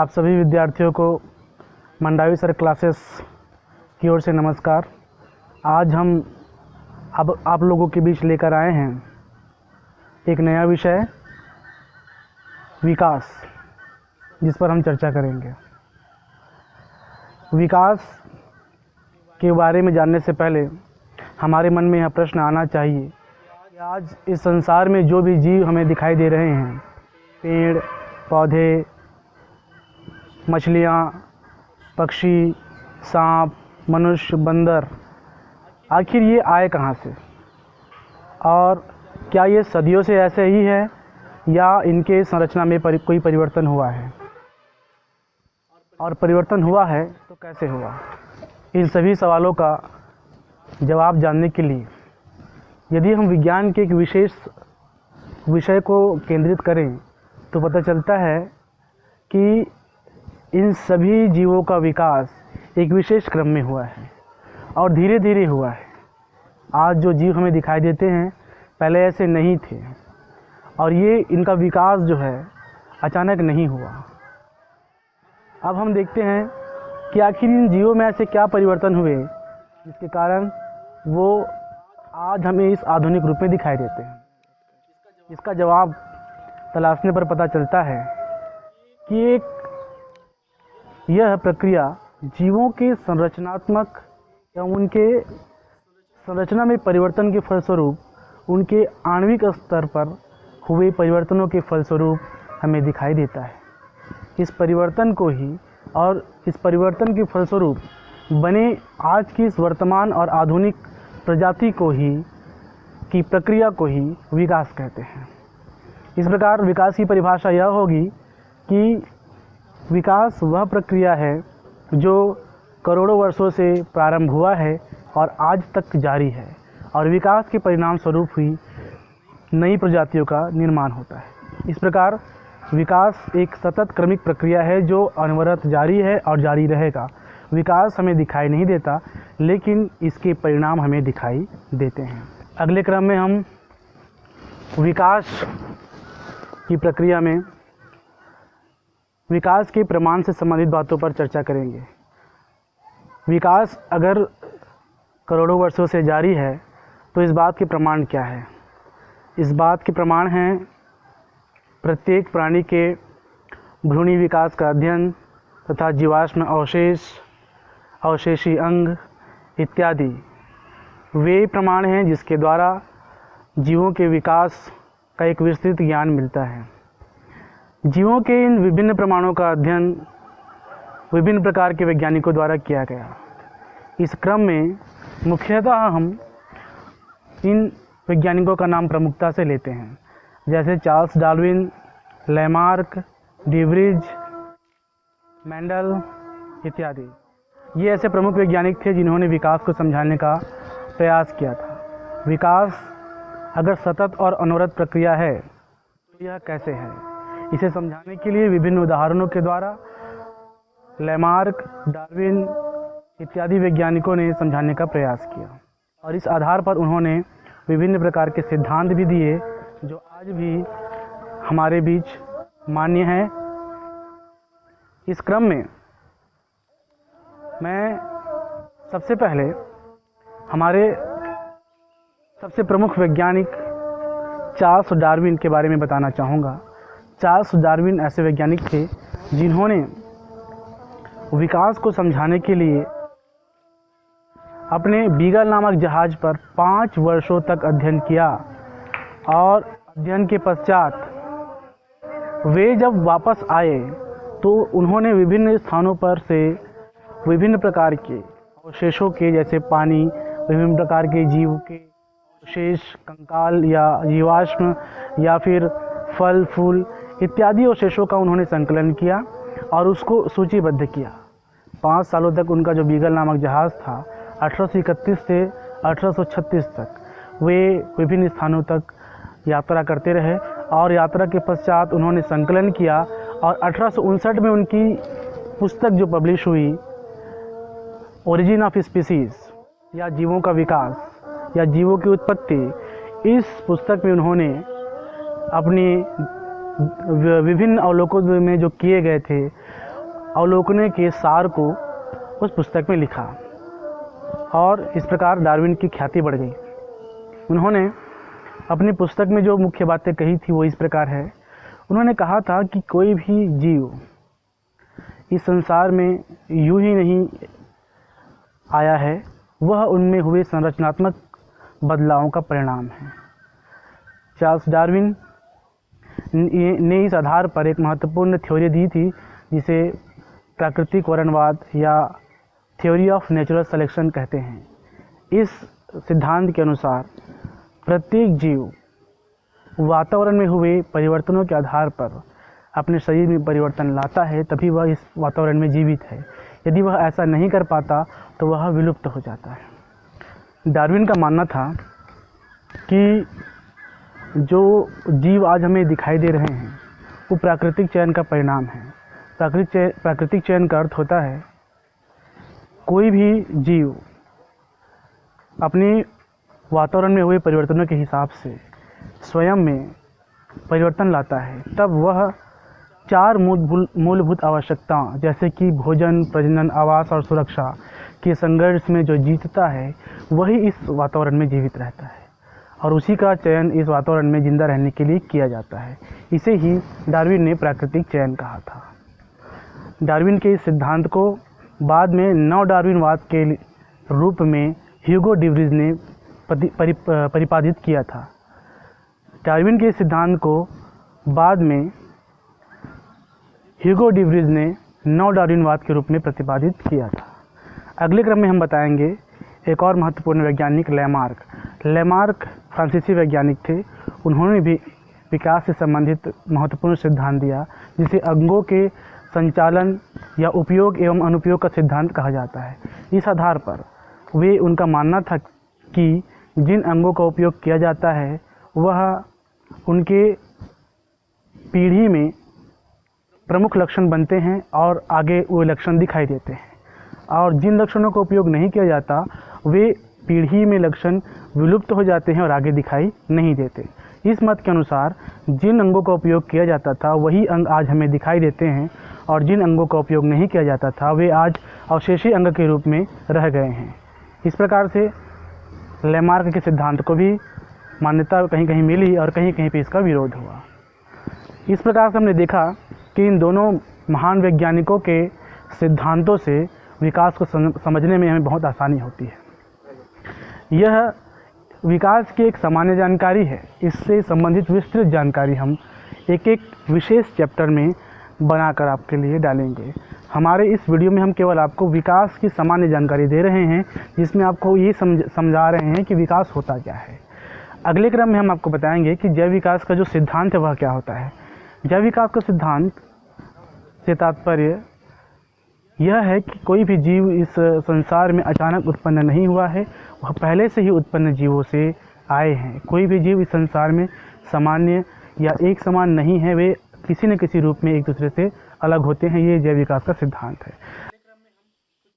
आप सभी विद्यार्थियों को मंडावी सर क्लासेस की ओर से नमस्कार। आज हम अब आप लोगों के बीच लेकर आए हैं एक नया विषय विकास, जिस पर हम चर्चा करेंगे। विकास के बारे में जानने से पहले हमारे मन में यह प्रश्न आना चाहिए कि आज इस संसार में जो भी जीव हमें दिखाई दे रहे हैं, पेड़ पौधे, मछलियाँ, पक्षी, सांप, मनुष्य, बंदर, आखिर ये आए कहाँ से? और क्या ये सदियों से ऐसे ही है या इनके संरचना में कोई परिवर्तन हुआ है? और परिवर्तन हुआ है तो कैसे हुआ? इन सभी सवालों का जवाब जानने के लिए यदि हम विज्ञान के एक विशेष विषय को केंद्रित करें तो पता चलता है कि इन सभी जीवों का विकास एक विशेष क्रम में हुआ है और धीरे धीरे हुआ है। आज जो जीव हमें दिखाई देते हैं पहले ऐसे नहीं थे, और ये इनका विकास जो है अचानक नहीं हुआ। अब हम देखते हैं कि आखिर इन जीवों में ऐसे क्या परिवर्तन हुए जिसके कारण वो आज हमें इस आधुनिक रूप में दिखाई देते हैं। इसका जवाब तलाशने पर पता चलता है कि यह प्रक्रिया जीवों के संरचनात्मक या उनके संरचना में परिवर्तन के फलस्वरूप उनके आणविक स्तर पर हुए परिवर्तनों के फलस्वरूप हमें दिखाई देता है। इस परिवर्तन को ही और इस परिवर्तन के फलस्वरूप बने आज की इस वर्तमान और आधुनिक प्रजाति को ही की प्रक्रिया को ही विकास कहते हैं। इस प्रकार विकास की परिभाषा यह होगी कि विकास वह प्रक्रिया है जो करोड़ों वर्षों से प्रारंभ हुआ है और आज तक जारी है, और विकास के परिणाम स्वरूप ही नई प्रजातियों का निर्माण होता है। इस प्रकार विकास एक सतत क्रमिक प्रक्रिया है जो अनवरत जारी है और जारी रहेगा। विकास हमें दिखाई नहीं देता, लेकिन इसके परिणाम हमें दिखाई देते हैं। अगले क्रम में हम विकास की प्रक्रिया में विकास के प्रमाण से संबंधित बातों पर चर्चा करेंगे। विकास अगर करोड़ों वर्षों से जारी है तो इस बात के प्रमाण क्या है? इस बात के प्रमाण हैं प्रत्येक प्राणी के भ्रूणी विकास का अध्ययन तथा जीवाश्म अवशेष, अवशेषी अंग इत्यादि वे प्रमाण हैं जिसके द्वारा जीवों के विकास का एक विस्तृत ज्ञान मिलता है। जीवों के इन विभिन्न प्रमाणों का अध्ययन विभिन्न प्रकार के वैज्ञानिकों द्वारा किया गया। इस क्रम में मुख्यतः हम इन वैज्ञानिकों का नाम प्रमुखता से लेते हैं, जैसे चार्ल्स डार्विन, लैमार्क, डीब्रिज, मेंडल इत्यादि। ये ऐसे प्रमुख वैज्ञानिक थे जिन्होंने विकास को समझाने का प्रयास किया था। विकास अगर सतत और अनवरत प्रक्रिया है तो यह कैसे है? इसे समझाने के लिए विभिन्न उदाहरणों के द्वारा लैमार्क, डार्विन इत्यादि वैज्ञानिकों ने समझाने का प्रयास किया, और इस आधार पर उन्होंने विभिन्न प्रकार के सिद्धांत भी दिए जो आज भी हमारे बीच मान्य हैं। इस क्रम में मैं सबसे पहले हमारे सबसे प्रमुख वैज्ञानिक चार्ल्स डार्विन के बारे में बताना चाहूँगा। चार्ल्स डार्विन ऐसे वैज्ञानिक थे जिन्होंने विकास को समझाने के लिए अपने बीगल नामक जहाज़ पर 5 वर्षों तक अध्ययन किया, और अध्ययन के पश्चात वे जब वापस आए तो उन्होंने विभिन्न स्थानों पर से विभिन्न प्रकार के अवशेषों के, जैसे पानी, विभिन्न प्रकार के जीव के अवशेष, कंकाल या जीवाश्म या फिर फल फूल इत्यादि अवशेषों का उन्होंने संकलन किया और उसको सूचीबद्ध किया। 5 सालों तक उनका जो बीगल नामक जहाज़ था 1831 से 1836 तक वे विभिन्न स्थानों तक यात्रा करते रहे, और यात्रा के पश्चात उन्होंने संकलन किया, और 1859 में उनकी पुस्तक जो पब्लिश हुई, ओरिजिन ऑफ स्पीसीज़ या जीवों का विकास या जीवों की उत्पत्ति, इस पुस्तक में उन्होंने अपनी विभिन्न अवलोकनों में जो किए गए थे अवलोकने के सार को उस पुस्तक में लिखा और इस प्रकार डार्विन की ख्याति बढ़ गई। उन्होंने अपनी पुस्तक में जो मुख्य बातें कही थी वो इस प्रकार है। उन्होंने कहा था कि कोई भी जीव इस संसार में यूं ही नहीं आया है, वह उनमें हुए संरचनात्मक बदलावों का परिणाम है। चार्ल्स डार्विन ने इस आधार पर एक महत्वपूर्ण थ्योरी दी थी जिसे प्राकृतिक वर्णवाद या थ्योरी ऑफ नेचुरल सिलेक्शन कहते हैं। इस सिद्धांत के अनुसार प्रत्येक जीव वातावरण में हुए परिवर्तनों के आधार पर अपने शरीर में परिवर्तन लाता है, तभी वह इस वातावरण में जीवित है। यदि वह ऐसा नहीं कर पाता तो वह विलुप्त हो जाता है। डार्विन का मानना था कि जो जीव आज हमें दिखाई दे रहे हैं वो प्राकृतिक चयन का परिणाम है। प्राकृतिक चयन का अर्थ होता है कोई भी जीव अपने वातावरण में हुए परिवर्तनों के हिसाब से स्वयं में परिवर्तन लाता है, तब वह 4 मूलभूत आवश्यकताओं जैसे कि भोजन, प्रजनन, आवास और सुरक्षा के संघर्ष में जो जीतता है वही इस वातावरण में जीवित रहता है और उसी का चयन इस वातावरण में जिंदा रहने के लिए किया जाता है। इसे ही डार्विन ने प्राकृतिक चयन कहा था। डार्विन के इस सिद्धांत को बाद में नव डार्विनवाद के रूप में ह्यूगो डिवरीज ने परिपादित किया था। डार्विन के सिद्धांत को बाद में ह्यूगो डिवरीज ने नव डार्विनवाद के रूप में प्रतिपादित किया था। अगले क्रम में हम बताएंगे एक और महत्वपूर्ण वैज्ञानिक लैमार्क फ्रांसीसी वैज्ञानिक थे। उन्होंने भी विकास से संबंधित महत्वपूर्ण सिद्धांत दिया जिसे अंगों के संचालन या उपयोग एवं अनुपयोग का सिद्धांत कहा जाता है। इस आधार पर वे उनका मानना था कि जिन अंगों का उपयोग किया जाता है वह उनके पीढ़ी में प्रमुख लक्षण बनते हैं और आगे वो लक्षण दिखाई देते हैं, और जिन लक्षणों का उपयोग नहीं किया जाता वे पीढ़ी में लक्षण विलुप्त हो जाते हैं और आगे दिखाई नहीं देते। इस मत के अनुसार जिन अंगों का उपयोग किया जाता था वही अंग आज हमें दिखाई देते हैं और जिन अंगों का उपयोग नहीं किया जाता था वे आज अवशेषी अंग के रूप में रह गए हैं। इस प्रकार से लैमार्क के सिद्धांत को भी मान्यता कहीं कहीं मिली और कहीं कहीं पे इसका विरोध हुआ। इस प्रकार से हमने देखा कि इन दोनों महान वैज्ञानिकों के सिद्धांतों से विकास को समझने में हमें बहुत आसानी होती है। यह विकास की एक सामान्य जानकारी है। इससे संबंधित विस्तृत जानकारी हम एक एक विशेष चैप्टर में बनाकर आपके लिए डालेंगे। हमारे इस वीडियो में हम केवल आपको विकास की सामान्य जानकारी दे रहे हैं, जिसमें आपको ये समझा रहे हैं कि विकास होता क्या है। अगले क्रम में हम आपको बताएंगे कि जैव विकास का जो सिद्धांत है वह क्या होता है। जैव विकास का सिद्धांत से तात्पर्य यह है कि कोई भी जीव इस संसार में अचानक उत्पन्न नहीं हुआ है, वह पहले से ही उत्पन्न जीवों से आए हैं। कोई भी जीव इस संसार में सामान्य या एक समान नहीं है, वे किसी न किसी रूप में एक दूसरे से अलग होते हैं। ये जैव विकास का सिद्धांत है।